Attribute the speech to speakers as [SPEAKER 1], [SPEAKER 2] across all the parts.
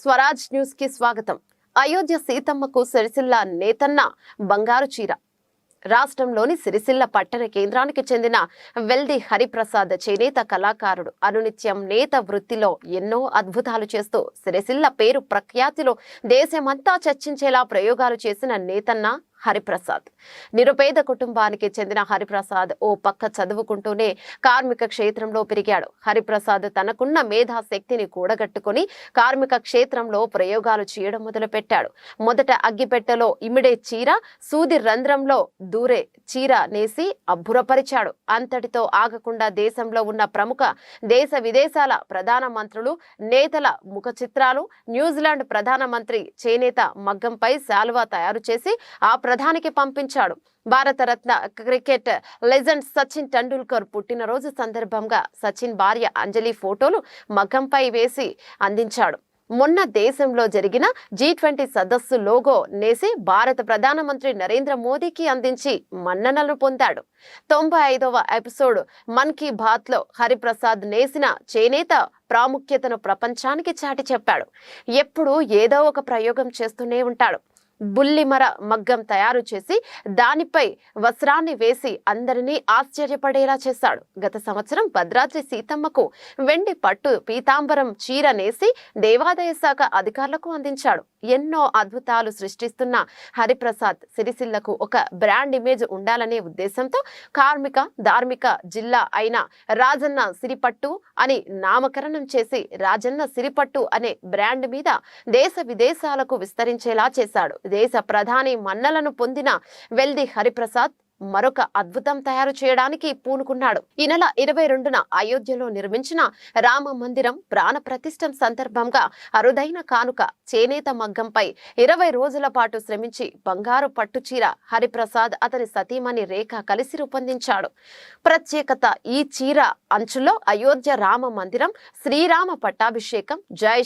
[SPEAKER 1] Swaraj news కి స్వాగతం. అయోధ్య సీతమ్మకు సిరిసిల్ల నేతన్న బంగారు చీర. రాష్ట్రంలోని సిరిసిల్ల పట్టణ కేంద్రానికి చెందిన వెల్ది హరిప్రసాద్ చేనేత కళాకారుడు. అనునిత్యం నేత వృత్తిలో ఎన్నో అద్భుతాలు చేస్తూ సిరిసిల్ల పేరు ప్రఖ్యాతిలో దేశమంతా చర్చించేలా ప్రయోగాలు చేసిన నేతన్న హరిప్రసాద్. నిరుపేద కుటుంబానికి చెందిన హరిప్రసాద్ ఓ పక్క చదువుకుంటూనే కార్మిక క్షేత్రంలో పెరిగాడు. హరిప్రసాద్ తనకున్న మేధాశక్తిని కూడగట్టుకుని కార్మిక క్షేత్రంలో ప్రయోగాలు చేయడం మొదలుపెట్టాడు. మొదట అగ్గిపెట్టెలో ఇమిడే చీర, సూది రంధ్రంలో దూరే చీర నేసి అబ్బురపరిచాడు. అంతటితో ఆగకుండా దేశంలో ఉన్న ప్రముఖ దేశ విదేశాల ప్రధాన మంత్రులు, నేతల ముఖ చిత్రాలు, న్యూజిలాండ్ ప్రధానమంత్రి చేనేత మగ్గంపై శాలువా తయారు చేసి ఆ ప్రధానికి పంపించాడు. భారతరత్న క్రికెట్ లెజెండ్ సచిన్ టెండూల్కర్ పుట్టినరోజు సందర్భంగా సచిన్ భార్య అంజలి ఫోటోలు మగ్గంపై వేసి అందించాడు. మొన్న దేశంలో జరిగిన G20 సదస్సు లోగో నేసి భారత ప్రధానమంత్రి నరేంద్ర మోదీకి అందించి మన్ననలు పొందాడు. 95వ ఎపిసోడ్ మన్ కీ బాత్ లో హరిప్రసాద్ నేసిన చేనేత ప్రాముఖ్యతను ప్రపంచానికి చాటి చెప్పాడు. ఎప్పుడూ ఏదో ఒక ప్రయోగం చేస్తూనే ఉంటాడు. బుల్లిమర మగ్గం తయారు చేసి దానిపై వస్త్రాన్ని వేసి అందరినీ ఆశ్చర్యపడేలా చేశాడు. గత సంవత్సరం భద్రాద్రి సీతమ్మకు వెండి పట్టు పీతాంబరం చీర నేసి దేవాదాయ శాఖ అధికారులకు అందించాడు. ఎన్నో అద్భుతాలు సృష్టిస్తున్న హరిప్రసాద్ సిరిసిల్లకు ఒక బ్రాండ్ ఇమేజ్ ఉండాలనే ఉద్దేశంతో కార్మిక ధార్మిక జిల్లా అయిన రాజన్న సిరిపట్టు అని నామకరణం చేసి రాజన్న సిరిపట్టు అనే బ్రాండ్ మీద దేశ విదేశాలకు విస్తరించేలా చేశాడు. దేశ ప్రధాని మన్నలను పొందిన వెల్ది హరిప్రసాద్ మరొక అద్భుతం తయారు చేయడానికి పూనుకున్నాడు. ఈ నెల 22న అయోధ్యలో నిర్మించిన రామ మందిరం ప్రాణ ప్రతిష్టం సందర్భంగా అరుదైన కానుక చేనేత మగ్గంపై 20 రోజుల పాటు శ్రమించి బంగారు పట్టు చీర హరిప్రసాద్ అతని సతీమణి రేఖ కలిసి రూపొందించాడు. ప్రత్యేకత ఈ చీర అంచులో అయోధ్య రామ మందిరం, శ్రీరామ పట్టాభిషేకం, జై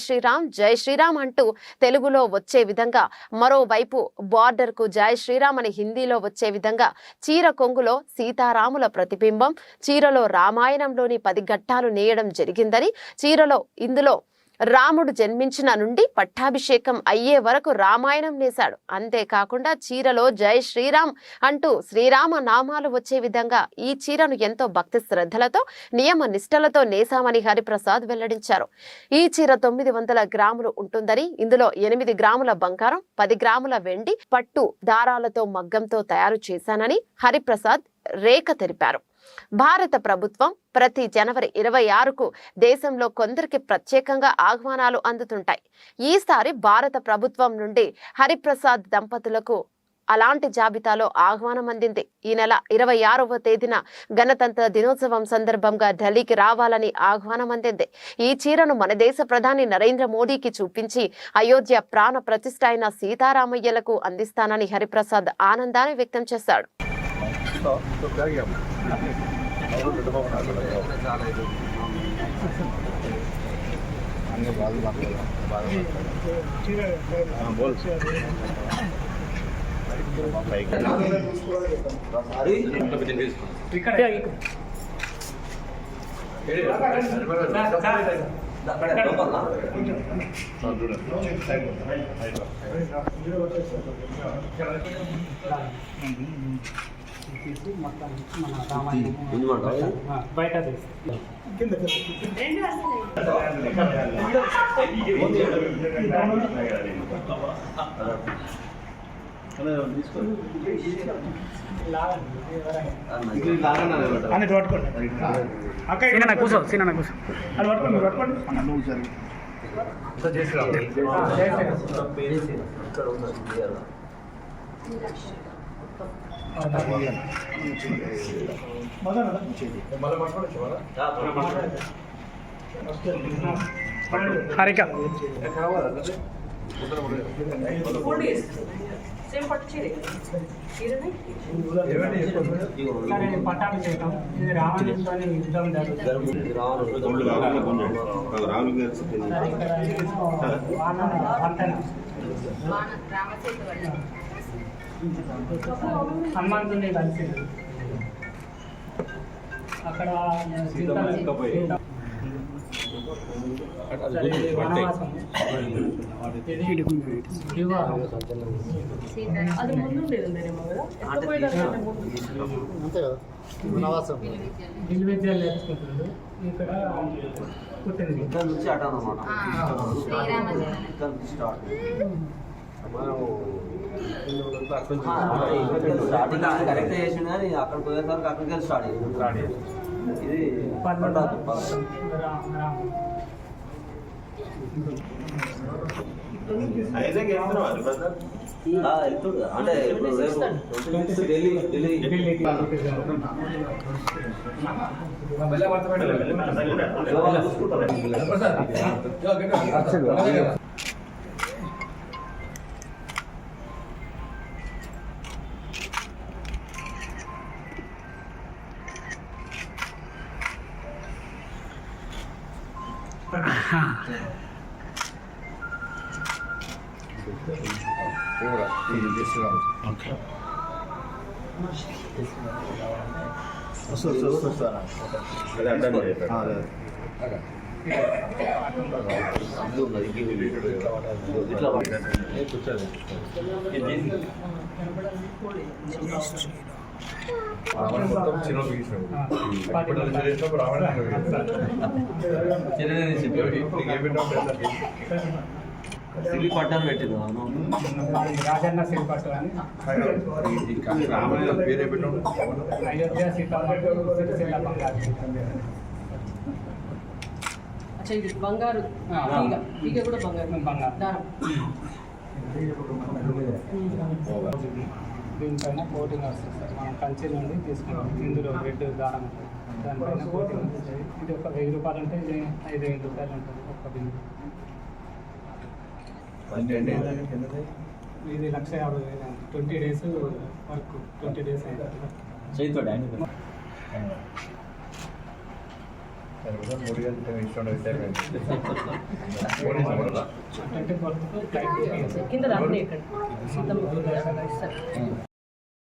[SPEAKER 1] శ్రీరామ్ అంటూ తెలుగులో వచ్చే విధంగా, మరోవైపు బార్డర్ కు జై శ్రీరామ్ అని హిందీలో వచ్చే విధంగా చీర కొంగులో సీతారాముల ప్రతిబింబం, చీరలో రామాయణంలోని 10 ఘట్టాలు నేయడం జరిగిందని, ఇందులో రాముడు జన్మించిన నుండి పట్టాభిషేకం అయ్యే వరకు రామాయణం నేశాడు. అంతేకాకుండా చీరలో జై శ్రీరామ్ అంటూ శ్రీరామ నామాలు వచ్చే విధంగా ఈ చీరను ఎంతో భక్తి శ్రద్ధలతో నియమ నిష్టలతో నేశామని హరిప్రసాద్ వెల్లడించారు. ఈ చీర 900 గ్రాములు ఉంటుందని, ఇందులో 8 గ్రాముల బంగారం, 10 గ్రాముల వెండి పట్టు దారాలతో మగ్గంతో తయారు చేశానని హరిప్రసాద్ రేఖ తెలిపారు. భారత ప్రభుత్వం ప్రతి జనవరి 26కు దేశంలో కొందరికి ప్రత్యేకంగా ఆహ్వానాలు అందుతుంటాయి. ఈసారి భారత ప్రభుత్వం నుండి హరిప్రసాద్ దంపతులకు అలాంటి జాబితాలో ఆహ్వానం అందింది. ఈ నెల 26వ తేదీన గణతంత్ర దినోత్సవం సందర్భంగా ఢిల్లీకి రావాలని ఆహ్వానం అందింది. ఈ చీరను మన దేశ ప్రధాని నరేంద్ర మోదీకి చూపించి అయోధ్య ప్రాణ ప్రతిష్ఠ అయిన సీతారామయ్యలకు అందిస్తానని హరిప్రసాద్ ఆనందాన్ని వ్యక్తం చేశాడు.
[SPEAKER 2] బయట కూర్చో అది పట్టుకోండి. హారిక పట్టాభిషేకం ఇది రావణుడితో యుద్ధం హనుమంతుని కలిసి అక్కడ సరే, ఇది వనవాసం. ఇది వివాహం.
[SPEAKER 3] అది ముందు ఉండేదేమో కదా ఎక్కడ పోయినా
[SPEAKER 2] విలువిద్యలు నేర్చుకుంటున్నాడు. ఇక్కడ పుట్టింది.
[SPEAKER 4] ఇక్కడ నుంచి అటు అన్నమాట. ఇక్కడ నుంచి స్టార్ట్. స్టార్టింగ్ కరెక్ట్ చేసిండు కానీ అక్కడ పోయేసరికి అక్కడికి స్టార్ట్ అయ్యింది. ఇది వెళ్తుడు అంటే ఇప్పుడు ఢిల్లీ సిరి పట్టాలు పెట్టింది.
[SPEAKER 2] రాజన్న సిరిపట్టు అని అయోధ్య సీతమ్మకు సిరిసిల్ల బంగారు
[SPEAKER 3] అచ్చా ఇది బంగారు తీగ కూడా బంగారు
[SPEAKER 2] బంగారు
[SPEAKER 3] దారం
[SPEAKER 2] దీనిపైన కోటింగ్ వస్తుంది సార్. మనం కంచి నుండి తీసుకుంటాం. ఇందులో రెడ్ దారం ఉంటుంది. దానిపైన కోటింగ్ వస్తుంది. ఇది ఒక 1000 రూపాయలు ఉంటే ఇది 5000 రూపాయలు ఉంటుంది ఒక్క బిందు. ఇది 1,50,000 20 డేస్ వర్క్. 20 డేస్ అయింది.
[SPEAKER 3] కింద రాత్రి ఎక్కడ సీతమ్మ